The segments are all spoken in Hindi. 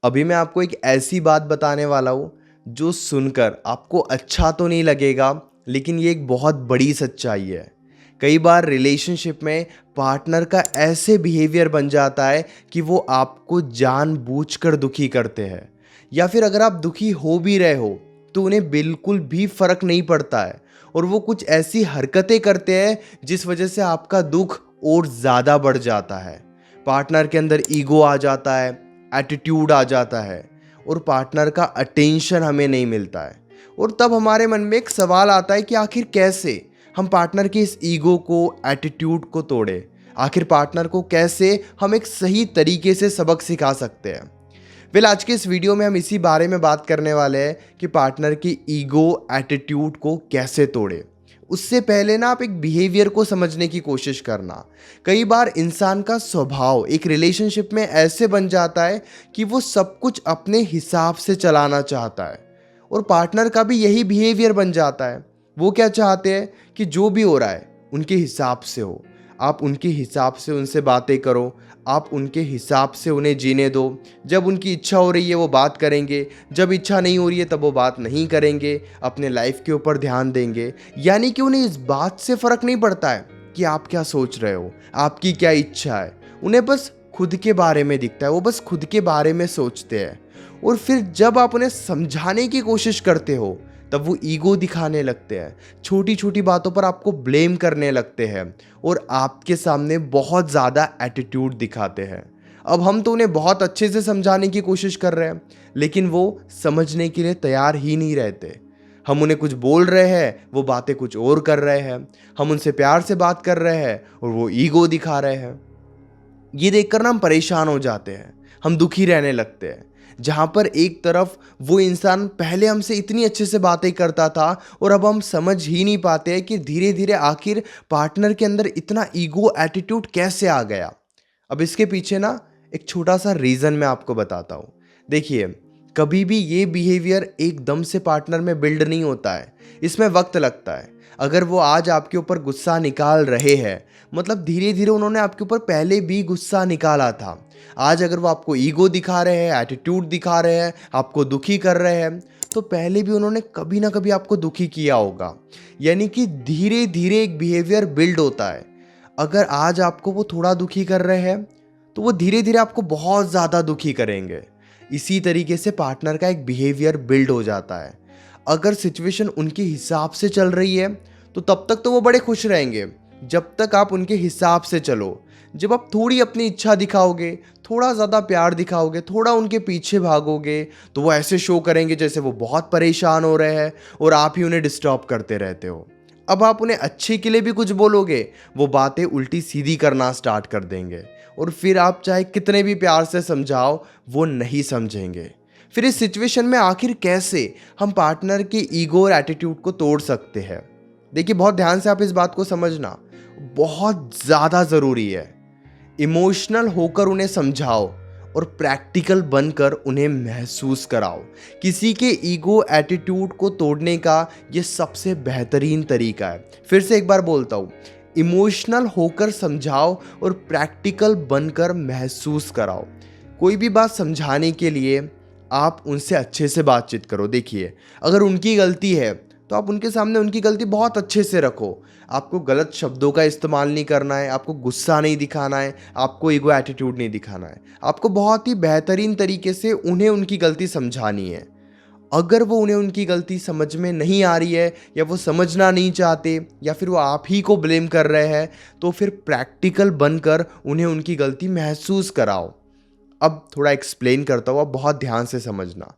अभी मैं आपको एक ऐसी बात बताने वाला हूँ जो सुनकर आपको अच्छा तो नहीं लगेगा, लेकिन ये एक बहुत बड़ी सच्चाई है। कई बार रिलेशनशिप में पार्टनर का ऐसे बिहेवियर बन जाता है कि वो आपको जानबूझकर दुखी करते हैं, या फिर अगर आप दुखी हो भी रहे हो तो उन्हें बिल्कुल भी फर्क नहीं पड़ता है और वो कुछ ऐसी हरकतें करते हैं जिस वजह से आपका दुख और ज़्यादा बढ़ जाता है। पार्टनर के अंदर ईगो आ जाता है, एटीट्यूड आ जाता है और पार्टनर का अटेंशन हमें नहीं मिलता है। और तब हमारे मन में एक सवाल आता है कि आखिर कैसे हम पार्टनर के इस ईगो को, एटीट्यूड को तोड़े। आखिर पार्टनर को कैसे हम एक सही तरीके से सबक सिखा सकते हैं। वेल, आज के इस वीडियो में हम इसी बारे में बात करने वाले हैं कि पार्टनर की ईगो, एटीट्यूड को कैसे तोड़े। उससे पहले ना आप एक बिहेवियर को समझने की कोशिश करना। कई बार इंसान का स्वभाव एक रिलेशनशिप में ऐसे बन जाता है कि वो सब कुछ अपने हिसाब से चलाना चाहता है और पार्टनर का भी यही बिहेवियर बन जाता है। वो क्या चाहते हैं कि जो भी हो रहा है उनके हिसाब से हो। आप उनके हिसाब से उनसे बातें करो, आप उनके हिसाब से उन्हें जीने दो। जब उनकी इच्छा हो रही है वो बात करेंगे, जब इच्छा नहीं हो रही है तब वो बात नहीं करेंगे, अपने लाइफ के ऊपर ध्यान देंगे। यानी कि उन्हें इस बात से फ़र्क नहीं पड़ता है कि आप क्या सोच रहे हो, आपकी क्या इच्छा है। उन्हें बस खुद के बारे में दिखता है, वो बस खुद के बारे में सोचते हैं। और फिर जब आप उन्हें समझाने की कोशिश करते हो तब वो ईगो दिखाने लगते हैं, छोटी छोटी बातों पर आपको ब्लेम करने लगते हैं और आपके सामने बहुत ज़्यादा एटीट्यूड दिखाते हैं। अब हम तो उन्हें बहुत अच्छे से समझाने की कोशिश कर रहे हैं, लेकिन वो समझने के लिए तैयार ही नहीं रहते। हम उन्हें कुछ बोल रहे हैं, वो बातें कुछ और कर रहे हैं। हम उनसे प्यार से बात कर रहे हैं और वो ईगो दिखा रहे हैं। ये देखकर ना हम परेशान हो जाते हैं, हम दुखी रहने लगते हैं। जहाँ पर एक तरफ वो इंसान पहले हमसे इतनी अच्छे से बातें करता था और अब हम समझ ही नहीं पाते हैं कि धीरे धीरे आखिर पार्टनर के अंदर इतना ईगो, एटीट्यूड कैसे आ गया। अब इसके पीछे ना एक छोटा सा रीज़न मैं आपको बताता हूँ। देखिए, कभी भी ये बिहेवियर एकदम से पार्टनर में बिल्ड नहीं होता है, इसमें वक्त लगता है। अगर वो आज आपके ऊपर गुस्सा निकाल रहे हैं, मतलब धीरे धीरे उन्होंने आपके ऊपर पहले भी गुस्सा निकाला था। आज अगर वो आपको ईगो दिखा रहे हैं, एटीट्यूड दिखा रहे हैं, आपको दुखी कर रहे हैं, तो पहले भी उन्होंने कभी ना कभी आपको दुखी किया होगा। यानी कि धीरे धीरे एक बिहेवियर बिल्ड होता है। अगर आज आपको वो थोड़ा दुखी कर रहे हैं तो वो धीरे धीरे आपको बहुत ज़्यादा दुखी करेंगे। इसी तरीके से पार्टनर का एक बिहेवियर बिल्ड हो जाता है। अगर सिचुएशन उनके हिसाब से चल रही है तो तब तक तो वो बड़े खुश रहेंगे, जब तक आप उनके हिसाब से चलो। जब आप थोड़ी अपनी इच्छा दिखाओगे, थोड़ा ज़्यादा प्यार दिखाओगे, थोड़ा उनके पीछे भागोगे, तो वो ऐसे शो करेंगे जैसे वो बहुत परेशान हो रहे हैं और आप ही उन्हें डिस्टर्ब करते रहते हो। अब आप उन्हें अच्छे के लिए भी कुछ बोलोगे, वो बातें उल्टी सीधी करना स्टार्ट कर देंगे और फिर आप चाहे कितने भी प्यार से समझाओ, वो नहीं समझेंगे। फिर इस सिचुएशन में आखिर कैसे हम पार्टनर के ईगो और एटीट्यूड को तोड़ सकते हैं? देखिए, बहुत ध्यान से आप इस बात को समझना, बहुत ज़्यादा ज़रूरी है। इमोशनल होकर उन्हें समझाओ और प्रैक्टिकल बनकर उन्हें महसूस कराओ। किसी के ईगो, एटीट्यूड को तोड़ने का ये सबसे बेहतरीन तरीका है। फिर से एक बार बोलता हूँ, इमोशनल होकर समझाओ और प्रैक्टिकल बनकर महसूस कराओ। कोई भी बात समझाने के लिए आप उनसे अच्छे से बातचीत करो। देखिए, अगर उनकी गलती है तो आप उनके सामने उनकी गलती बहुत अच्छे से रखो। आपको गलत शब्दों का इस्तेमाल नहीं करना है, आपको गुस्सा नहीं दिखाना है, आपको ईगो, एटीट्यूड नहीं दिखाना है। आपको बहुत ही बेहतरीन तरीके से उन्हें उनकी गलती समझानी है। अगर वो उन्हें उनकी गलती समझ में नहीं आ रही है, या वो समझना नहीं चाहते, या फिर वो आप ही को ब्लेम कर रहे हैं, तो फिर प्रैक्टिकल बनकर उन्हें उनकी गलती महसूस कराओ। अब थोड़ा एक्सप्लेन करता हूँ, आप बहुत ध्यान से समझना।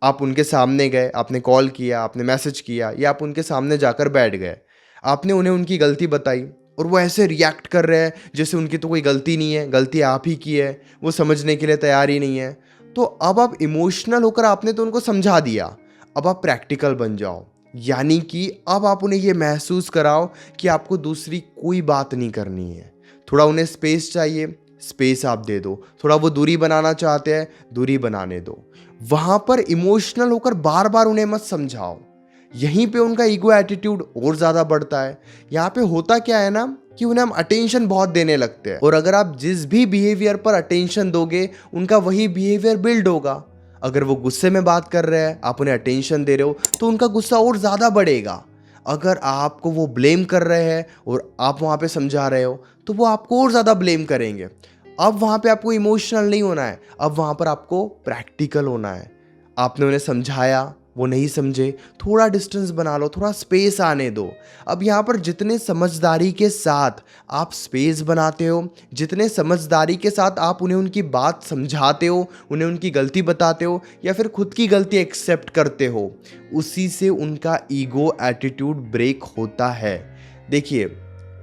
आप उनके सामने गए, आपने कॉल किया, आपने मैसेज किया, या आप उनके सामने जाकर बैठ गए। आपने उन्हें उनकी गलती बताई और वो ऐसे रिएक्ट कर रहे हैं जैसे उनकी तो कोई गलती नहीं है, गलती आप ही की है। वो समझने के लिए तैयार ही नहीं है। तो अब आप इमोशनल होकर आपने तो उनको समझा दिया, अब आप प्रैक्टिकल बन जाओ। यानी कि अब आप उन्हें ये महसूस कराओ कि आपको दूसरी कोई बात नहीं करनी है। थोड़ा उन्हें स्पेस चाहिए, स्पेस आप दे दो। थोड़ा वो दूरी बनाना चाहते हैं, दूरी बनाने दो। वहां पर इमोशनल होकर बार बार उन्हें मत समझाओ। यहीं पे उनका ईगो, एटीट्यूड और ज़्यादा बढ़ता है। यहाँ पे होता क्या है ना कि उन्हें हम अटेंशन बहुत देने लगते हैं, और अगर आप जिस भी बिहेवियर पर अटेंशन दोगे उनका वही बिहेवियर बिल्ड होगा। अगर वो गुस्से में बात कर रहे हैं, आप उन्हें अटेंशन दे रहे हो, तो उनका गुस्सा और ज़्यादा बढ़ेगा। अगर आपको वो ब्लेम कर रहे हैं और आप वहाँ पे समझा रहे हो, तो वो आपको और ज़्यादा ब्लेम करेंगे। अब वहाँ पे आपको इमोशनल नहीं होना है, अब वहाँ पर आपको प्रैक्टिकल होना है। आपने उन्हें समझाया, वो नहीं समझे, थोड़ा डिस्टेंस बना लो, थोड़ा स्पेस आने दो। अब यहाँ पर जितने समझदारी के साथ आप स्पेस बनाते हो, जितने समझदारी के साथ आप उन्हें उनकी बात समझाते हो, उन्हें उनकी गलती बताते हो या फिर खुद की गलती एक्सेप्ट करते हो, उसी से उनका ईगो एटीट्यूड ब्रेक होता है। देखिए,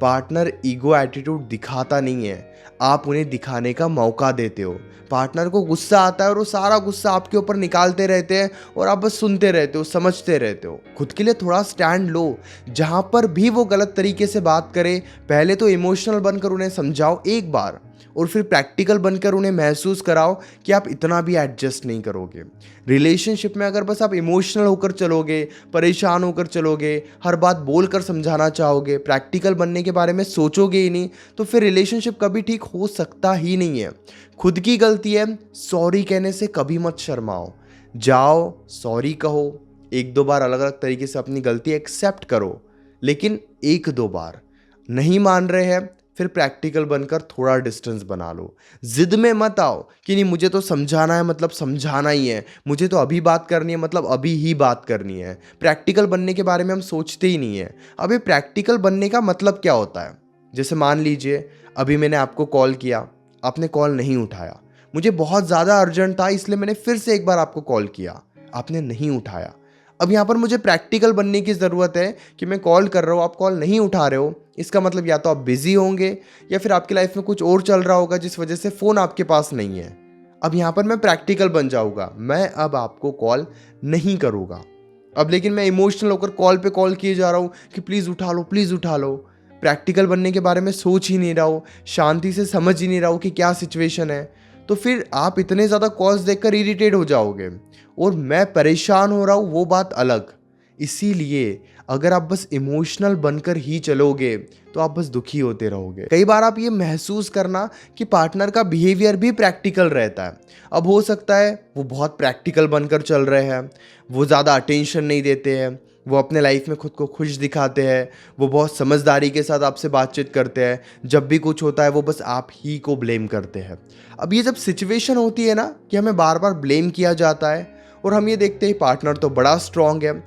पार्टनर ईगो एटीट्यूड दिखाता नहीं है, आप उन्हें दिखाने का मौका देते हो। पार्टनर को गुस्सा आता है और वो सारा गुस्सा आपके ऊपर निकालते रहते हैं और आप बस सुनते रहते हो, समझते रहते हो। खुद के लिए थोड़ा स्टैंड लो। जहाँ पर भी वो गलत तरीके से बात करे, पहले तो इमोशनल बनकर उन्हें समझाओ एक बार, और फिर प्रैक्टिकल बनकर उन्हें महसूस कराओ कि आप इतना भी एडजस्ट नहीं करोगे। रिलेशनशिप में अगर बस आप इमोशनल होकर चलोगे, परेशान होकर चलोगे, हर बात बोलकर समझाना चाहोगे, प्रैक्टिकल बनने के बारे में सोचोगे ही नहीं, तो फिर रिलेशनशिप कभी ठीक हो सकता ही नहीं है। खुद की गलती है, सॉरी कहने से कभी मत शर्माओ। जाओ, सॉरी कहो, एक दो बार अलग अलग तरीके से अपनी गलती एक्सेप्ट करो, लेकिन एक दो बार नहीं मान रहे हैं, फिर प्रैक्टिकल बनकर थोड़ा डिस्टेंस बना लो। जिद में मत आओ कि नहीं मुझे तो समझाना है मतलब समझाना ही है, मुझे तो अभी बात करनी है मतलब अभी ही बात करनी है। प्रैक्टिकल बनने के बारे में हम सोचते ही नहीं है। अब ये प्रैक्टिकल बनने का मतलब क्या होता है? जैसे मान लीजिए अभी मैंने आपको कॉल किया, आपने कॉल नहीं उठाया, मुझे बहुत ज़्यादा अर्जेंट था इसलिए मैंने फिर से एक बार आपको कॉल किया, आपने नहीं उठाया। अब यहाँ पर मुझे प्रैक्टिकल बनने की ज़रूरत है कि मैं कॉल कर रहा हूँ, आप कॉल नहीं उठा रहे हो, इसका मतलब या तो आप बिजी होंगे या फिर आपकी लाइफ में कुछ और चल रहा होगा जिस वजह से फ़ोन आपके पास नहीं है। अब यहाँ पर मैं प्रैक्टिकल बन जाऊँगा, मैं अब आपको कॉल नहीं करूँगा। अब लेकिन मैं इमोशनल होकर कॉल पे कॉल किए जा रहा हूँ कि प्लीज़ उठा लो, प्लीज़ उठा लो। प्रैक्टिकल बनने के बारे में सोच ही नहीं रहा हूँ, शांति से समझ ही नहीं रहा हूँ कि क्या सिचुएशन है, तो फिर आप इतने ज़्यादा कॉल्स देखकर इरिटेट हो जाओगे और मैं परेशान हो रहा हूँ, वो बात अलग। इसीलिए अगर आप बस इमोशनल बनकर ही चलोगे तो आप बस दुखी होते रहोगे। कई बार आप ये महसूस करना कि पार्टनर का बिहेवियर भी प्रैक्टिकल रहता है। अब हो सकता है वो बहुत प्रैक्टिकल बनकर चल रहे हैं, वो ज़्यादा अटेंशन नहीं देते हैं, वो अपने लाइफ में खुद को खुश दिखाते हैं, वो बहुत समझदारी के साथ आपसे बातचीत करते हैं, जब भी कुछ होता है वो बस आप ही को ब्लेम करते हैं। अब ये जब सिचुएशन होती है ना कि हमें बार बार ब्लेम किया जाता है और हम ये देखते हैं पार्टनर तो बड़ा स्ट्रांग है,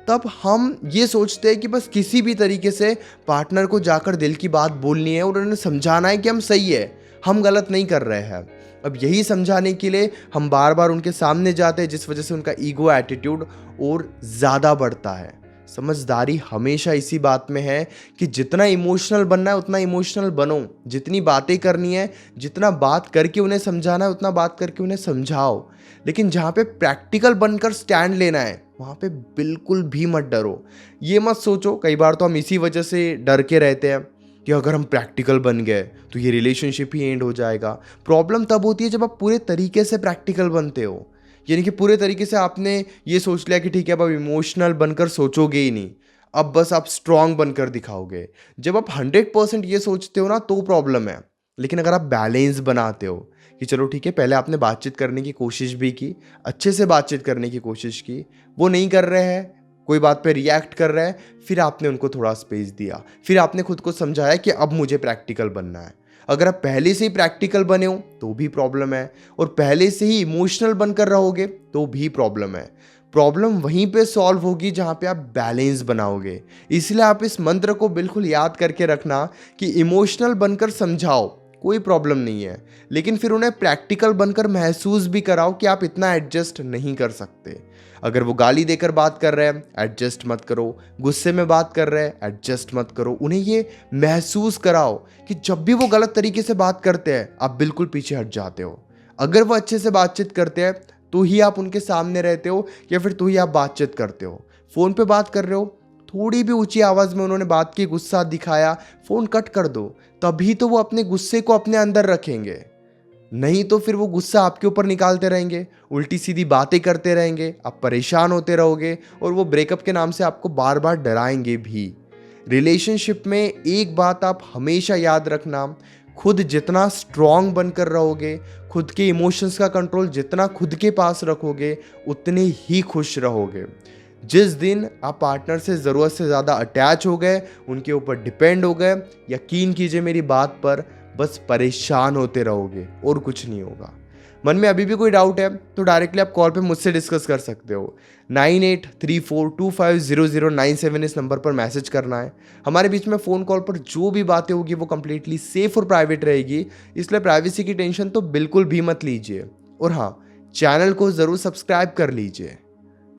तब हम ये सोचते हैं कि बस किसी भी तरीके से पार्टनर को जाकर दिल की बात बोलनी है और उन्हें समझाना है कि हम सही है, हम गलत नहीं कर रहे हैं। अब यही समझाने के लिए हम बार बार उनके सामने जाते हैं, जिस वजह से उनका ईगो एटीट्यूड और ज़्यादा बढ़ता है। समझदारी हमेशा इसी बात में है कि जितना इमोशनल बनना है उतना इमोशनल बनो, जितनी बातें करनी है, जितना बात करके उन्हें समझाना है उतना बात करके उन्हें समझाओ, लेकिन जहाँ पे प्रैक्टिकल बनकर स्टैंड लेना है वहाँ पे बिल्कुल भी मत डरो। ये मत सोचो, कई बार तो हम इसी वजह से डर के रहते हैं कि अगर हम प्रैक्टिकल बन गए तो ये रिलेशनशिप ही एंड हो जाएगा। प्रॉब्लम तब होती है जब आप पूरे तरीके से प्रैक्टिकल बनते हो, यानी कि पूरे तरीके से आपने ये सोच लिया कि ठीक है अब इमोशनल बनकर सोचोगे ही नहीं, अब बस आप स्ट्रांग बनकर दिखाओगे। जब आप 100% ये सोचते हो ना तो प्रॉब्लम है। लेकिन अगर आप बैलेंस बनाते हो कि चलो ठीक है पहले आपने बातचीत करने की कोशिश भी की, अच्छे से बातचीत करने की कोशिश की, वो नहीं कर रहे हैं, कोई बात पे रिएक्ट कर रहा है, फिर आपने उनको थोड़ा स्पेस दिया, फिर आपने खुद को समझाया कि अब मुझे प्रैक्टिकल बनना है। अगर आप पहले से ही प्रैक्टिकल बने हो तो भी प्रॉब्लम है, और पहले से ही इमोशनल बनकर रहोगे तो भी प्रॉब्लम है। प्रॉब्लम वहीं पे सॉल्व होगी जहाँ पे आप बैलेंस बनाओगे। इसलिए आप इस मंत्र को बिल्कुल याद करके रखना कि इमोशनल बनकर समझाओ, कोई प्रॉब्लम नहीं है, लेकिन फिर उन्हें प्रैक्टिकल बनकर महसूस भी कराओ कि आप इतना एडजस्ट नहीं कर सकते। अगर वो गाली देकर बात कर रहे हैं एडजस्ट मत करो, गुस्से में बात कर रहे हैं एडजस्ट मत करो, उन्हें ये महसूस कराओ कि जब भी वो गलत तरीके से बात करते हैं आप बिल्कुल पीछे हट जाते हो। अगर वो अच्छे से बातचीत करते हैं तो ही आप उनके सामने रहते हो या फिर तो ही आप बातचीत करते हो। फ़ोन पे बात कर रहे हो, थोड़ी भी ऊंची आवाज़ में उन्होंने बात की, गुस्सा दिखाया, फ़ोन कट कर दो, तभी तो वो अपने गुस्से को अपने अंदर रखेंगे। नहीं तो फिर वो गुस्सा आपके ऊपर निकालते रहेंगे, उल्टी सीधी बातें करते रहेंगे, आप परेशान होते रहोगे और वो ब्रेकअप के नाम से आपको बार बार डराएंगे भी। रिलेशनशिप में एक बात आप हमेशा याद रखना, खुद जितना स्ट्रांग बनकर रहोगे, खुद के इमोशंस का कंट्रोल जितना खुद के पास रखोगे, उतने ही खुश रहोगे। जिस दिन आप पार्टनर से ज़रूरत से ज़्यादा अटैच हो गए, उनके ऊपर डिपेंड हो गए, यकीन कीजिए मेरी बात पर, बस परेशान होते रहोगे और कुछ नहीं होगा। मन में अभी भी कोई डाउट है तो डायरेक्टली आप कॉल पे मुझसे डिस्कस कर सकते हो। 9834250097 इस नंबर पर मैसेज करना है। हमारे बीच में फ़ोन कॉल पर जो भी बातें होगी वो कंप्लीटली सेफ और प्राइवेट रहेगी, इसलिए प्राइवेसी की टेंशन तो बिल्कुल भी मत लीजिए। और हाँ, चैनल को ज़रूर सब्सक्राइब कर लीजिए।